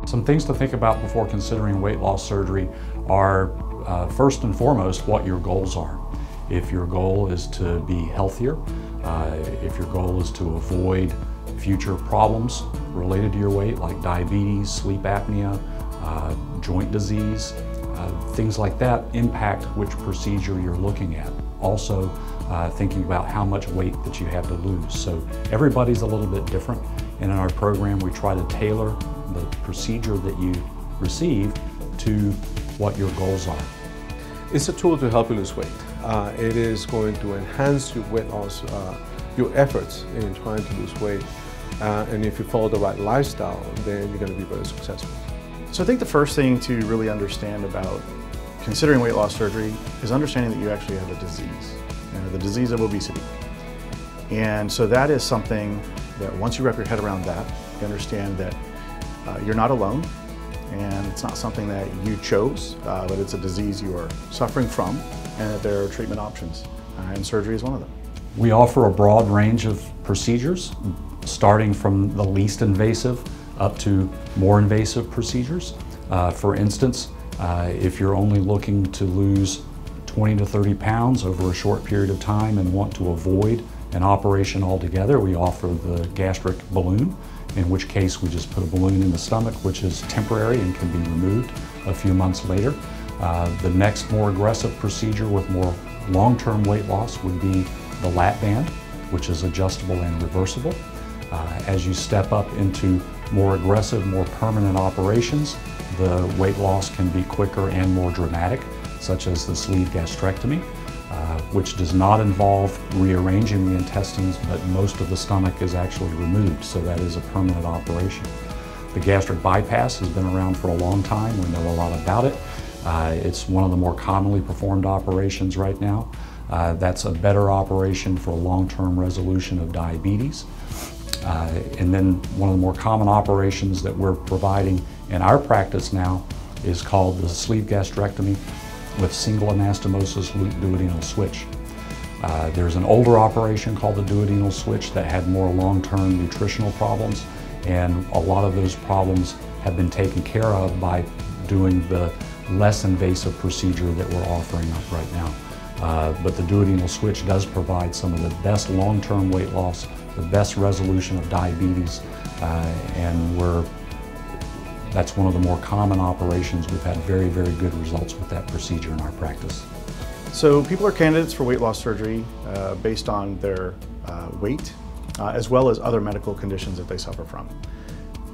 Some things to think about before considering weight loss surgery are first and foremost what your goals are. If your goal is to be healthier, if your goal is to avoid future problems related to your weight like diabetes, sleep apnea, joint disease, things like that impact which procedure you're looking at. Also, thinking about how much weight that you have to lose. So everybody's a little bit different, and in our program we try to tailor the procedure that you receive to what your goals are. It's a tool to help you lose weight. It is going to enhance your weight loss, your efforts in trying to lose weight. And if you follow the right lifestyle, then you're going to be very successful. So I think the first thing to really understand about considering weight loss surgery is understanding that you actually have a disease, the disease of obesity. And so that is something that once you wrap your head around that, you understand that you're not alone, and it's not something that you chose, but it's a disease you are suffering from, and that there are treatment options, and surgery is one of them. We offer a broad range of procedures, starting from the least invasive up to more invasive procedures. For instance, if you're only looking to lose 20 to 30 pounds over a short period of time and want to avoid an operation altogether, we offer the Gastric Balloon, in which case we just put a balloon in the stomach, which is temporary and can be removed a few months later. The next more aggressive procedure with more long-term weight loss would be the lap band, which is adjustable and reversible. As you step up into more aggressive, more permanent operations, the weight loss can be quicker and more dramatic, such as the sleeve gastrectomy, which does not involve rearranging the intestines, but most of the stomach is actually removed, so that is a permanent operation. The gastric bypass has been around for a long time. We know a lot about it. It's one of the more commonly performed operations right now. That's a better operation for long-term resolution of diabetes. And then one of the more common operations that we're providing in our practice now is called the sleeve gastrectomy with single anastomosis loop duodenal switch. There's an older operation called the duodenal switch that had more long-term nutritional problems, and a lot of those problems have been taken care of by doing the less invasive procedure that we're offering up right now. But the duodenal switch does provide some of the best long-term weight loss, the best resolution of diabetes, and that's one of the more common operations. We've had very, very good results with that procedure in our practice. So people are candidates for weight loss surgery based on their weight, as well as other medical conditions that they suffer from.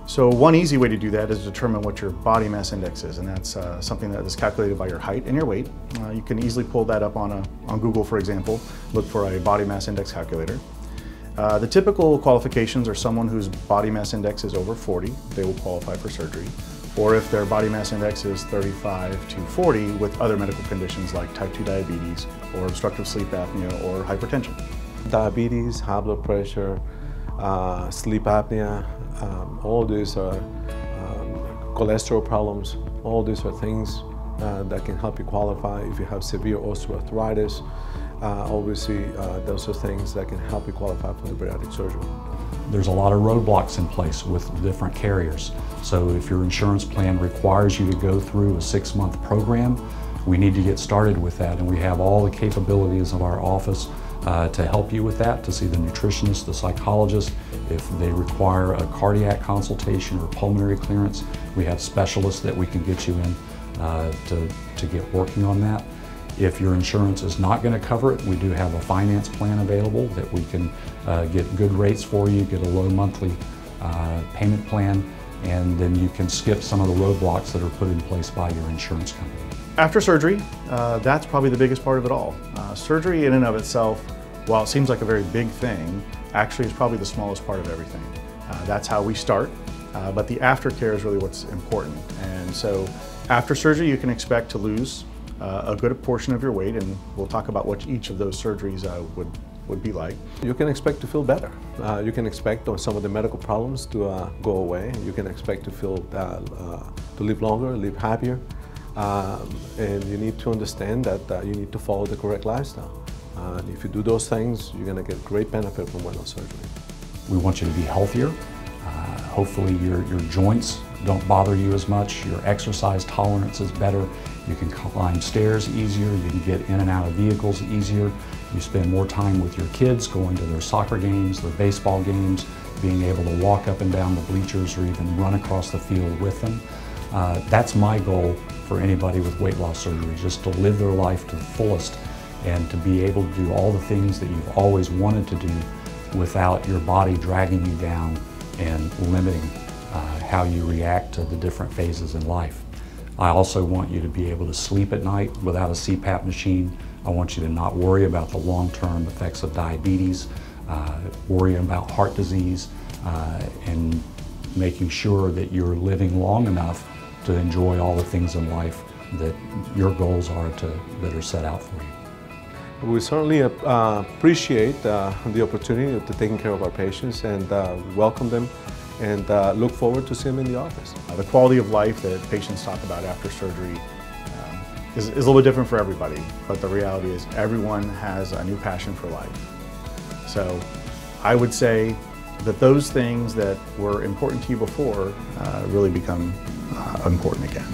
So one easy way to do that is determine what your body mass index is, and that's something that is calculated by your height and your weight. You can easily pull that up on Google, for example, look for a body mass index calculator. The typical qualifications are someone whose body mass index is over 40, they will qualify for surgery. Or if their body mass index is 35 to 40 with other medical conditions like type 2 diabetes or obstructive sleep apnea or hypertension. Diabetes, high blood pressure, sleep apnea, all these are cholesterol problems. All these are things that can help you qualify. If you have severe osteoarthritis, obviously those are things that can help you qualify for the bariatric surgery. There's a lot of roadblocks in place with different carriers. So if your insurance plan requires you to go through a 6-month program, we need to get started with that, and we have all the capabilities of our office to help you with that, to see the nutritionist, the psychologist. If they require a cardiac consultation or pulmonary clearance, we have specialists that we can get you in to get working on that. If your insurance is not going to cover it, we do have a finance plan available that we can get good rates for you, get a low monthly payment plan, and then you can skip some of the roadblocks that are put in place by your insurance company. After surgery, that's probably the biggest part of it all. Surgery in and of itself, while it seems like a very big thing, actually is probably the smallest part of everything. That's how we start, but the aftercare is really what's important. And so after surgery, you can expect to lose a good portion of your weight, and we'll talk about what each of those surgeries would be like. You can expect to feel better. You can expect some of the medical problems to go away. You can expect to feel to live longer, live happier, and you need to understand that you need to follow the correct lifestyle. If you do those things, you're going to get great benefit from weight loss surgery. We want you to be healthier. Hopefully your joints don't bother you as much. Your exercise tolerance is better. You can climb stairs easier. You can get in and out of vehicles easier. You spend more time with your kids, going to their soccer games, their baseball games, being able to walk up and down the bleachers or even run across the field with them. That's my goal for anybody with weight loss surgery, just to live their life to the fullest and to be able to do all the things that you've always wanted to do without your body dragging you down and limiting how you react to the different phases in life. I also want you to be able to sleep at night without a CPAP machine. I want you to not worry about the long-term effects of diabetes, worry about heart disease, and making sure that you're living long enough to enjoy all the things in life that your goals are that are set out for you. We certainly appreciate the opportunity to taking care of our patients and welcome them and look forward to seeing them in the office. The quality of life that patients talk about after surgery is a little bit different for everybody, but the reality is everyone has a new passion for life. So I would say that those things that were important to you before really become important again.